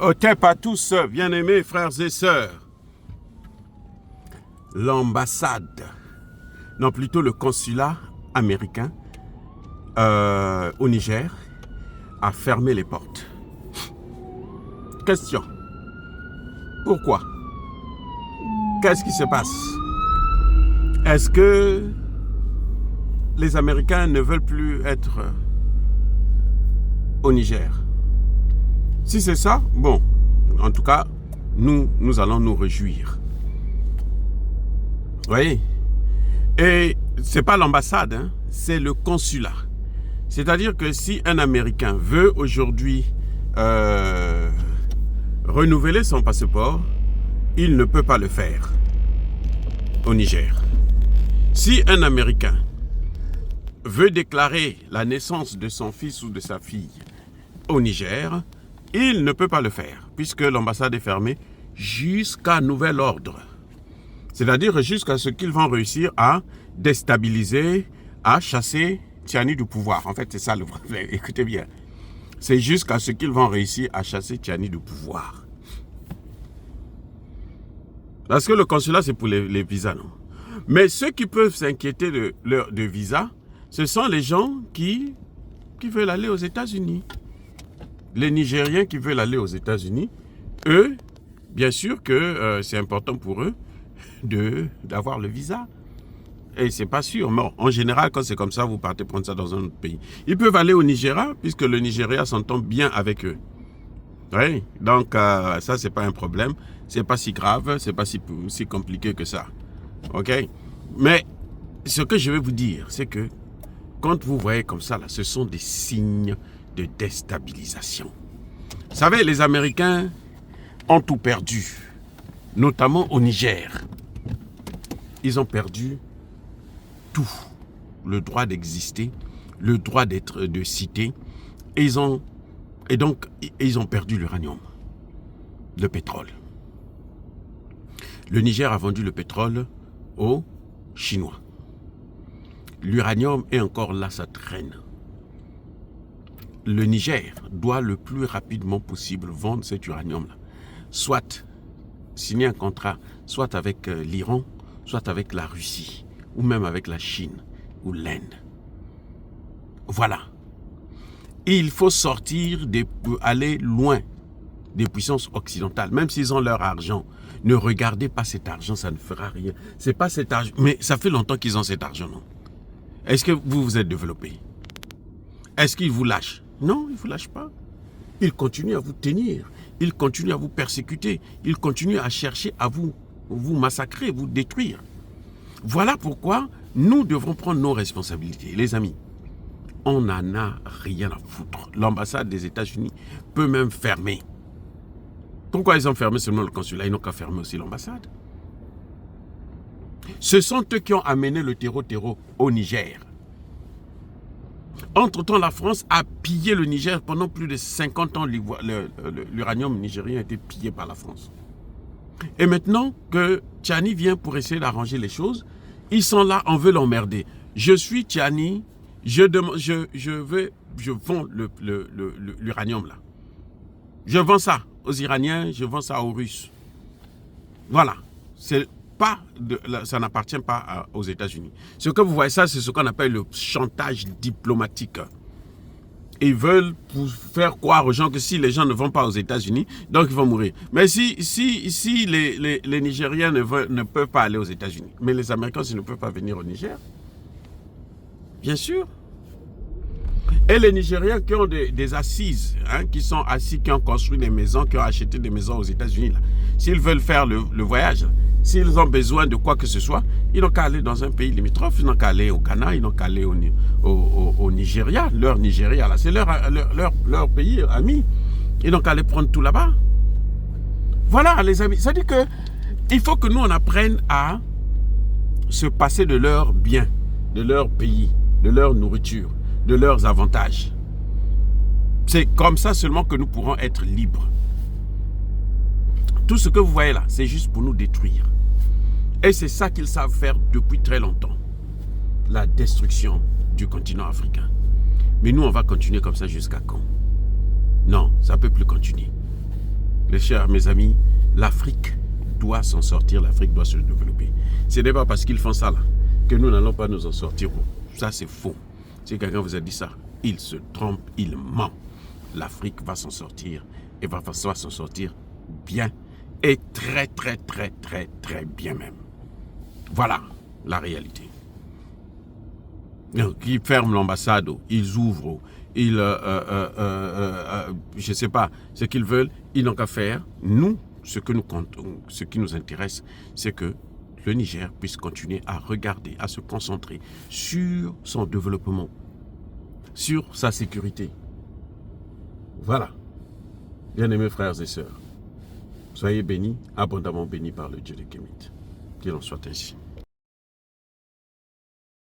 Otep à tous, bien-aimés frères et sœurs. L'ambassade, non plutôt le consulat américain au Niger a fermé les portes. Question. Pourquoi? Qu'est-ce qui se passe? Est-ce que les Américains ne veulent plus être au Niger? Si c'est ça, bon, en tout cas, nous allons nous réjouir. Vous voyez? Et c'est pas l'ambassade, hein, c'est le consulat. C'est-à-dire que si un Américain veut aujourd'hui renouveler son passeport, il ne peut pas le faire au Niger. Si un Américain veut déclarer la naissance de son fils ou de sa fille au Niger, il ne peut pas le faire, puisque l'ambassade est fermée jusqu'à nouvel ordre. C'est-à-dire jusqu'à ce qu'ils vont réussir à déstabiliser, à chasser Tiani du pouvoir. En fait, c'est ça le problème. Écoutez bien. C'est jusqu'à ce qu'ils vont réussir à chasser Tiani du pouvoir. Parce que le consulat, c'est pour les visas, non? Mais ceux qui peuvent s'inquiéter de visa, ce sont les gens qui veulent aller aux États-Unis. Les Nigériens qui veulent aller aux États-Unis, eux, bien sûr que c'est important pour eux d'avoir le visa. Et c'est pas sûr. Mais en général, quand c'est comme ça, vous partez prendre ça dans un autre pays. Ils peuvent aller au Nigeria, puisque le Nigeria s'entend bien avec eux. Oui, donc ça, c'est pas un problème. C'est pas si grave, c'est pas si compliqué que ça. OK? Mais ce que je vais vous dire, c'est que quand vous voyez comme ça, là, ce sont des signes de déstabilisation. Vous savez, les Américains ont tout perdu, notamment au Niger. Ils ont perdu tout. Le droit d'exister, le droit de citer. Et ils ont perdu l'uranium, le pétrole. Le Niger a vendu le pétrole aux Chinois. L'uranium est encore là, ça traîne. Le Niger doit le plus rapidement possible vendre cet uranium-là. Soit signer un contrat, soit avec l'Iran, soit avec la Russie, ou même avec la Chine, ou l'Inde. Voilà. Il faut sortir, aller loin des puissances occidentales, même s'ils ont leur argent. Ne regardez pas cet argent, ça ne fera rien. C'est pas cet argent, mais ça fait longtemps qu'ils ont cet argent, non? Est-ce que vous vous êtes développé? Est-ce qu'ils vous lâchent? Non, ils ne vous lâchent pas. Ils continuent à vous tenir. Ils continuent à vous persécuter. Ils continuent à chercher à vous massacrer, vous détruire. Voilà pourquoi nous devons prendre nos responsabilités. Les amis, on n'en a rien à foutre. L'ambassade des États-Unis peut même fermer. Pourquoi ils ont fermé seulement le consulat? Ils n'ont qu'à fermer aussi l'ambassade. Ce sont eux qui ont amené le terreau au Niger. Entre-temps, la France a pillé le Niger pendant plus de 50 ans. L'uranium nigérien a été pillé par la France. Et maintenant que Tiani vient pour essayer d'arranger les choses, ils sont là, on veut l'emmerder. Je suis Tiani, je vends l'uranium là. Je vends ça aux Iraniens, je vends ça aux Russes. Voilà. Ça n'appartient pas aux États-Unis. Ce que vous voyez, ça, c'est ce qu'on appelle le chantage diplomatique. Ils veulent faire croire aux gens que si les gens ne vont pas aux États-Unis, donc ils vont mourir. Mais si les Nigériens ne peuvent pas aller aux États-Unis, mais les Américains, s'ils ne peuvent pas venir au Niger, bien sûr. Et les Nigériens qui ont des assises, hein, qui sont assis, qui ont construit des maisons, qui ont acheté des maisons aux États-Unis, s'ils veulent faire le voyage, s'ils ont besoin de quoi que ce soit, ils n'ont qu'à aller dans un pays limitrophe, ils n'ont qu'à aller au Ghana, ils n'ont qu'à aller au Nigeria, leur Nigeria, là, c'est leur pays ami. Ils n'ont qu'à aller prendre tout là-bas. Voilà, les amis. Ça dit que il faut que nous, on apprenne à se passer de leurs biens, de leur pays, de leur nourriture, de leurs avantages. C'est comme ça seulement que nous pourrons être libres. Tout ce que vous voyez là, c'est juste pour nous détruire. Et c'est ça qu'ils savent faire depuis très longtemps. La destruction du continent africain. Mais nous, on va continuer comme ça jusqu'à quand? Non, ça ne peut plus continuer. les chers mes amis, l'Afrique doit s'en sortir, l'Afrique doit se développer. Ce n'est pas parce qu'ils font ça là que nous n'allons pas nous en sortir. Ça c'est faux. Si quelqu'un vous a dit ça, il se trompe, il ment. L'Afrique va s'en sortir et va s'en sortir bien et très très très très très bien même. Voilà la réalité. Donc, ils ferment l'ambassade, ils ouvrent, ils, je ne sais pas, ce qu'ils veulent, ils n'ont qu'à faire. Nous, ce qui nous intéresse, c'est que le Niger puisse continuer à regarder, à se concentrer sur son développement, sur sa sécurité. Voilà. Bien-aimés frères et sœurs, soyez bénis, abondamment bénis par le Dieu de Kémit. Qu'il en soit ainsi.